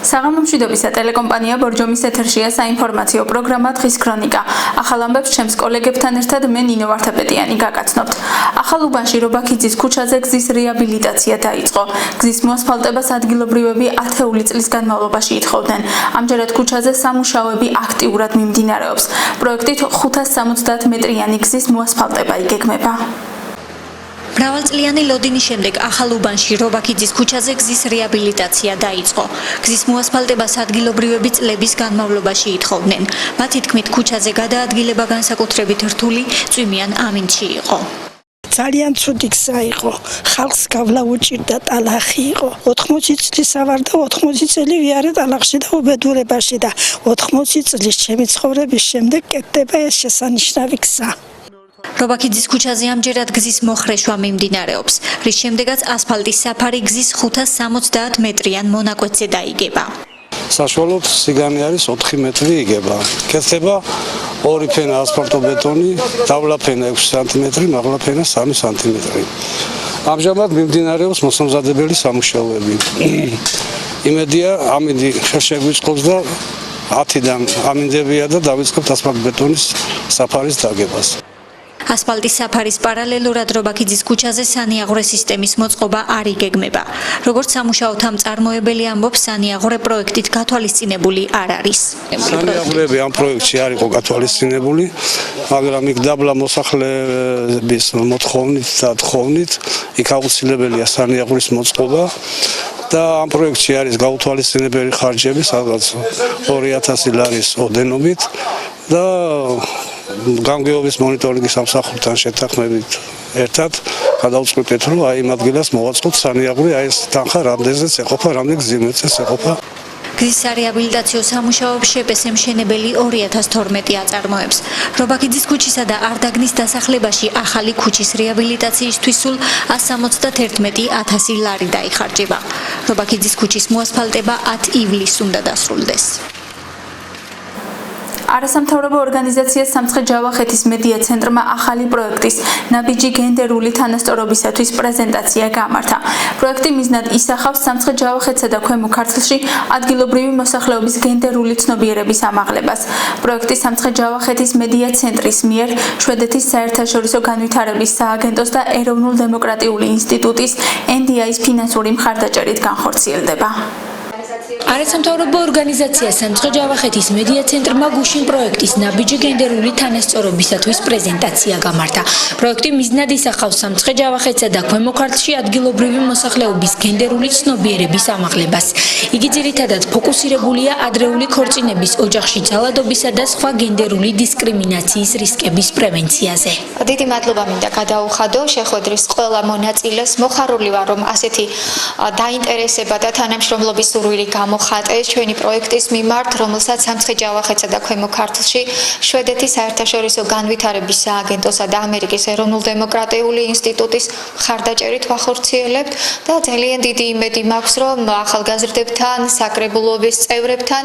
საღამო მშვიდობისა ტელეკომპანია ბორჯომის ეთერშია საინფორმაციო პროგრამა დღის ქრონიკა. ახალ ამბებს ჩემს კოლეგებთან ერთად მე ნინო ვარდაპეტიანი გაგაცნობთ. ახალ უბანში რობაქიძის ქუჩაზე გზის რეაბილიტაცია დაიწყო. გზის მოასფალტებას ადგილობრივები ათეული წლის განმავლობაში ითხოვდნენ. ამჯერად ქუჩაზე სამუშაოები აქტიურად მიმდინარეობს. პროექტით 570 მეტრიანი გზის მოასფალტება იგეგმება. მრავალწლიანი ლოდინის შემდეგ ახალ უბანში რობაქიძის ქუჩაზე გზის რეაბილიტაცია დაიწყო. გზის მოასფალტებას ადგილობრივები წლების განმავლობაში ითხოვდნენ. მათი თქმით, ქუჩაზე გადაადგილება განსაკუთრებით რთული, წვიმიან ამინდში იყო. ძალიან ცუდი გზა იყო. ხალხს გავლა უჭირდა, ტალახი იყო. 80 წლის ავარ და 80 წელი ვიარე ტალახში და უბედურებაში და 80 წლის ჩემი ცხოვრების შემდეგ კეთდება ეს შესანიშნავი გზა. რობაქიძის ქუჩაზე ამჯერად გზის მოხრეშვა მიმდინარეობს, რის შემდეგაც ასფალტის საფარი გზის 570 მეტრიან მონაკვეთზე დაიგება. საშუალოდ სიგანი არის 4 მეტრი იგება. კეთდება ორი ფენა ასფალტობეტონი, დავლა ფენა 6 სანტიმეტრი, მაღლა ფენა 3 სანტიმეტრი. ამჟამად მიმდინარეობს მოსამზადებელი სამუშაოები. იმედია, ამინდი შეგვიწყობს და 10-დან ამინდებია და დავიწყებთ ასფალტბეტონის საფარის დაგებას. ასფალტის საფარის პარალელურად რობაქიძის ქუჩაზე სანიაღვრე სისტემის მოწყობა არ იგეგმება. როგორც სამუშაოთა მწარმოებელი ამბობს, სანიაღვრე პროექტით გათვალისწინებული არ არის. სანიაღვრეები ამ პროექტში არ იყო გათვალისწინებული, მაგრამ იქ დაბლა მოსახლეების მოთხოვნით და თხოვნით იქ აუცილებელია სანიაღვრის მოწყობა. და ამ პროექტში არის გაუთვალისწინებელი ხარჯები, სადღაც 2000 ლარის ოდენობით და გამგეობის მონიტორინგის სამსახურთან შეთანხმებით ერთად გადავწყვეტეთ, რომ აი იმ ადგილას მოვაწყოთ სანიაღვრე, აი ეს თანხა რამდენზეც ეყოფა, რამდენ გზიმეცეს ეყოფა. გზის სარეაბილიტაციო სამუშაოებს შპს მშენებელი 2012 აწარმოებს. რობაქიძის ქუჩისა და არდაგნის დასახლებაში ახალი ქუჩის რეაბილიტაციისთვის სულ 171,000 ლარი დაიხარჯება. რობაქიძის ქუჩის მოასფალტება 10 ივლისს უნდა დასრულდეს. არასამთავრობო ორგანიზაცია სამცხე-ჯავახეთის მედია ცენტრმა ახალი პროექტის ნაბიჯი გენდერული თანასწორობისათვის პრეზენტაცია გამართა. პროექტი მიზნად ისახავს სამცხე-ჯავახეთსა და ქვემო ქართლში ადგილობრივი მოსახლეობის გენდერული ცნობიერების ამაღლებას. პროექტი სამცხე-ჯავახეთის მედია ცენტრის მიერ შვედეთის საერთაშორისო განვითარების სააგენტოს და ეროვნულ-დემოკრატიული ინსტიტუტის NDI-ის ფინანსური მხარდაჭერით განხორციელდება. არასამთავრობო ორგანიზაცია სამცხე-ჯავახეთის მედია ცენტრმა გუშინ პროექტის ნაბიჯი გენდერული თანასწორობისათვის პრეზენტაცია გამართა. პროექტი მიზნად ისახავს სამცხე-ჯავახეთსა და ქვემო ქართლში ადგილობრივი მოსახლეობის გენდერული ცნობიერების ამაღლებას. იგი ძირითადად ფოკუსირებულია ადრეული ქორწინების, ოჯახში ძალადობისა და სხვა გენდერული დისკრიმინაციის რისკების პრევენციაზე. დიდი მადლობა მინდა გადაუხადო შეხვედრის ყველა მონაწილეს. მოხარული ვარ, რომ ასეთი დაინტერესება და თანამშრომლობის სურვილი გამოხატეს ჩვენი პროექტის მიმართ, რომელსაც სამცხე-ჯავახეთსა და ქვემო ქართლში შვედეთის საერთაშორისო განვითარების სააგენტოსა და ამერიკის ეროვნულ-დემოკრატიული ინსტიტუტის მხარდაჭერით ვახორციელებთ და ძალიან დიდი იმედი მაქვს, რომ ახალგაზრდებთან, საკრებულობის წევრებთან,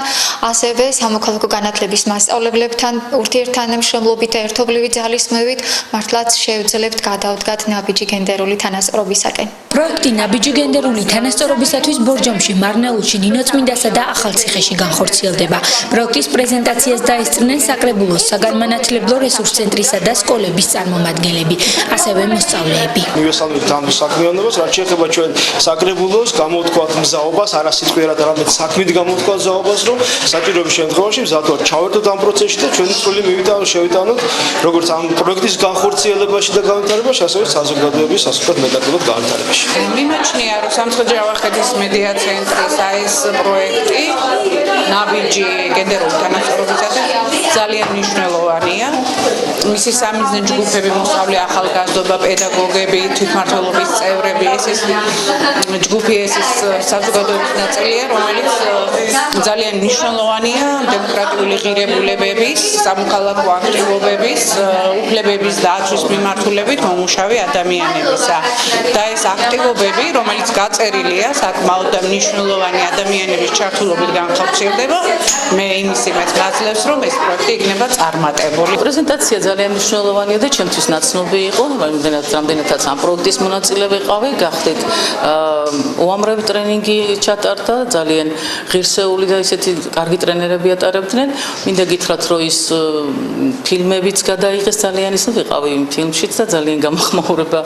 ასევე სამოქალაქო განათლების მასწავლებლებთან ურთიერთთანამშრომლობით და ერთობლივი ძალისხმევით მართლაც შევძლებთ გადავდგათ ნაბიჯი გენდერული თანასწორობისაკენ. პროექტი ნაბიჯი გენდერული თანასწორობისათვის ბორჯომში, მარნეულში, ნინოწმინდასა და ახალციხეში განხორციელდება. პროექტის პრეზენტაციას დაესწრნენ საკრებულოს, საგანმანათლებლო რესურს ცენტრისა და სკოლების წარმომადგენლები, ასევე მოსწავლეები. მივესალმებით ამ საქმიანობას, რაც შეეხება ჩვენ საკრებულოს გამოვთქვათ მზაობას, არასიტყვიერად არამედ საქმით გამოვთქვათ მზაობას, რომ საჭიროების შემთხვევაში მზადოთ ჩავერთოთ ამ პროცესში და ჩვენი წვლილი შევიტანოთ როგორც ამ პროექტის განხორციელებაში და განვითარებაში, ასევე საზოგადოების სასწრაფოდ მეტად განვითარებაში. მიმაჩნია, რომ სამცხე-ჯავახეთის მედია ცენტრის ეს პროექტი ნაბიჯი გენდერული თანასწორობისათვის ძალიან მნიშვნელოვანია. მისი სამიზნე ჯგუფები მოსწავლე ახალგაზრდობა, პედაგოგები, თვითმმართველობის წევრები, ეს ჯგუფი ეს საზოგადოების ნაწილია, რომელიც ძალიან მნიშვნელოვანია დემოკრატიული ღირებულებების, სამოქალაქო აქტივობების, უფლებების დაცვის მიმართულებით მომუშავე ადამიანებისა. და ეს აქტივობები, რომელიც გაწერილია საკმაოდ და მნიშვნელოვანი ადამიანების ჩართულობით განხორციელდება, მე იმის იმედს მაძლევს, რომ ეს პროექტი იქნება წარმატებული. პრეზენტაცია ძალიან მნიშვნელოვანია და ჩემთვის ნაცნობი იყო, რამდენადაც ამ პროექტის მონაწილე ვიყავი, გახდით უამრავი ტრენინგი ჩატარდა, ძალიან ღირსეული და ისეთი კარგი ტრენერები ატარებდნენ. მინდა გითხრათ, რომ ის ფილმებიც გადაიღეს ძალიან ისე ვიყავი იმ ფილმშიც და ძალიან გამოხმაურება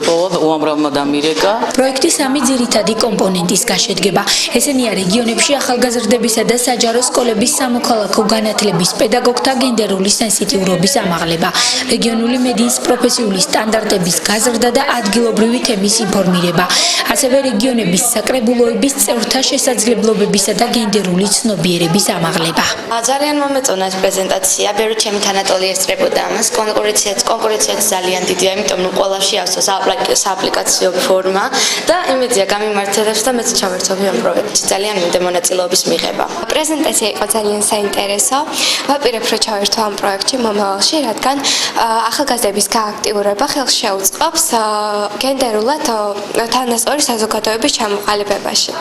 პოვა უამრავმა დამირეკა. პროექტის სამი ძირითადი კომპონენტისგან შედგება. ესენია რეგიონებში ახალგაზრდებისა და საჯარო სკოლების სამოქალაქო განათლების პედაგოგთა გენდერული სენსიტიურობის ამაღლება, რეგიონული მედიის პროფესიული სტანდარტების გაზრდა და ადგილობრივი თემის ინფორმირება, ასევე რეგიონების საკრებულოების წევრთა შესაძლებლობებისა და გენდერული ცნობიერების ამაღლება. ძალიან მომეწონა ეს პრეზენტაცია, ბევრი ჩემი თანატოლი ესწრებოდა ამას. კონკურენციაც ძალიან დიდია, იმიტომ რომ ყველაში ავსოს სააპლიკაციო ფორმა და იმედია გამიმართლებს და მეც ჩავერთობი ამ პროექტში. ძალიან მინდა მონაწილეობის მიღება. პრეზენტაცია იყო ძალიან საინტერესო. ვაპირებ რომ ჩავერთო ამ პროექტში მომავალში, რადგან ახალგაზრდების გააქტიურება ხელს შეუწყობს გენდერულად თანასწორი საზოგადოების ჩამოყალიბებაში.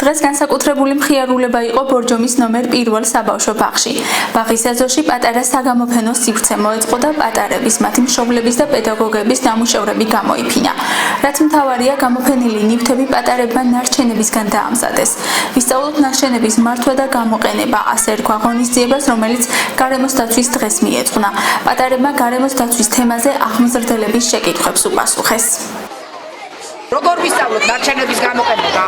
დღეს განსაკუთრებული მხიარულება იყო ბორჯომის ნომერ 1 საბავშვო ბაღში. ბაღის ეზოში პატარა საგამოფენო სივრცე მოეწყო და პატარების, მათი მშობლების და პედაგოგების ნამუშევრები გამოიფინა. რაც მთავარია, გამოფენილი ნივთები პატარებმა ნარჩენებისგან დაამზადეს. ვისწავლოთ ნარჩენების მართვა და გამოყენება, ასე ერქვა ღონისძიებას, რომელიც გარემოს დაცვის დღეს მიეძღვნა. პატარებმა გარემოს დაცვის თემაზე აღმზრდელების შეკითხვებს უპასუხეს. როგორ ვისწავლოთ ნარჩენების გამოყენება?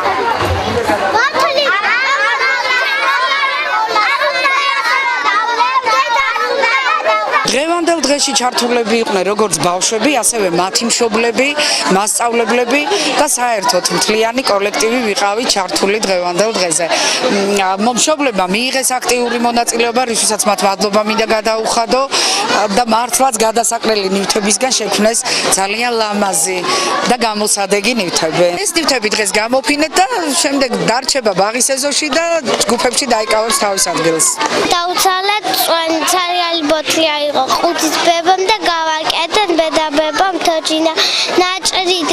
დღევანდელ დღეში ჩართულები იყვნენ როგორც ბავშვები, ასევე მათი მშობლები, მასწავლებლები და საერთოდ მთლიანი კოლექტივი ვიყავი ჩართული დღევანდელ დღეზე. მშობლებმა მიიღეს აქტიური მონაწილეობა, რისთვისაც მათ მადლობა მინდა გადაუხადო და მართლაც გადასაყრელი ნივთებისგან შექმნეს ძალიან ლამაზი და გამოსადეგი ნივთები. ეს ნივთები დღეს გამოფინეთ და შემდეგ დარჩება ბაღის ეზოში და ჯგუფებში დაიკავებს თავის ადგილს. დავცალეთ წვენცარიალი ბოთლი აიღო 5 ბებამ და გავაკეთეთ ბედაბებამ თოჯინა ნაჭრით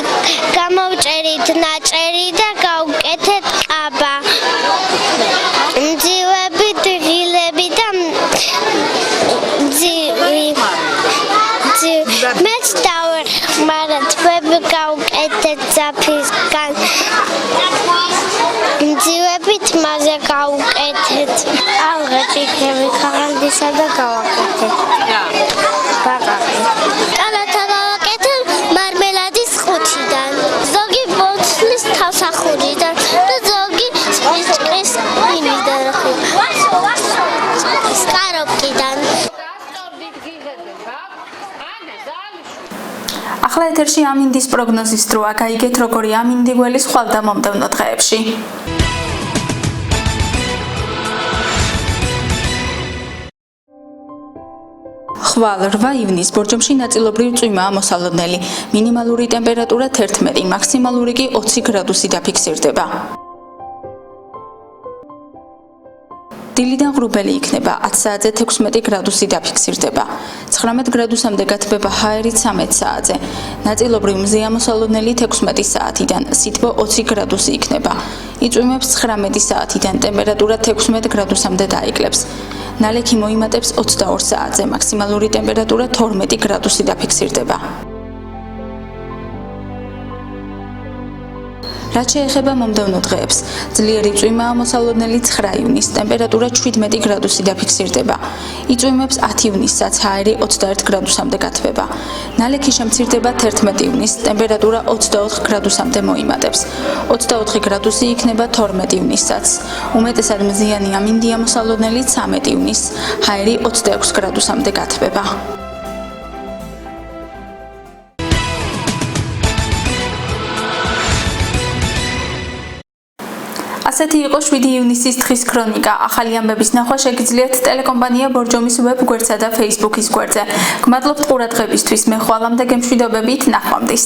გამოვჭერით ნაჭერი და გავუკეთეთ კაბა მძივები ღილები და მეც დავეხმარა თბები გავუკეთეთ ზაფისგან მძივებით მასე გავუკეთეთ ალღეჭიქები ქაღალდისა და გავაკეთეთ ბაყაყი კალათა გავაკეთეთ მარმელადის ხუთიდან ზოგი ბოთლის თავსახურიდან და ზოგი სპიჭკის იმიდან სკაროპკიდან ახლა ეთერში ამინდის პროგნოზის დროა. გაიგეთ როგორი ამინდი გველის ხვალ და მომდევნო დღეებში. ხვალ 8 ივნის ბორჯომში ნაწილობრივ წვიმაა მოსალოდნელი. მინიმალური ტემპერატურა 11, მაქსიმალური კი 20 გრადუსი დაფიქსირდება. დილიდან ღრუბელი იქნება, 10 საათზე 16 გრადუსი დაფიქსირდება. 19 გრადუსამდე გათბება ჰაერით 13 საათზე. ნაწილობრივ მზეა მოსალოდნელი 16 საათიდან, სითბო 20 გრადუსი იქნება. იწვიმებს 19 საათიდან, ტემპერატურა 16 გრადუსამდე დაიკლებს. ნალექი მოიმატებს 22 საათზე, მაქსიმალური ტემპერატურა 12 გრადუსი დაფიქსირდება. რაც შეეხება მომდევნო დღეებს, ძლიერი წვიმაა მოსალოდნელი 9 ივნის, ტემპერატურა 17 გრადუსი დაფიქსირდება. იწვიმებს 10 ივნისსაც, ჰაერი 21 გრადუსამდე გათბება. ნალექი შემცირდება 11 ივნის, ტემპერატურა 24 გრადუსამდე მოიმატებს. 24 გრადუსი იქნება 12 ივნისსაც. უმეტესად მზიანი ამინდია მოსალოდნელი 13 ივნის, ჰაერი 26 გრადუსამდე გათბება. ასეთი იყო 7 ივნისის დღის ქრონიკა. ახალი ამბების ნახვა შეგიძლიათ ტელეკომპანია ბორჯომის ვებ გვერდსა და Facebook-ის გვერდზე. გმადლობთ ყურადღებისთვის. მე ხვალამდე გემშვიდობებით, ნახვამდის.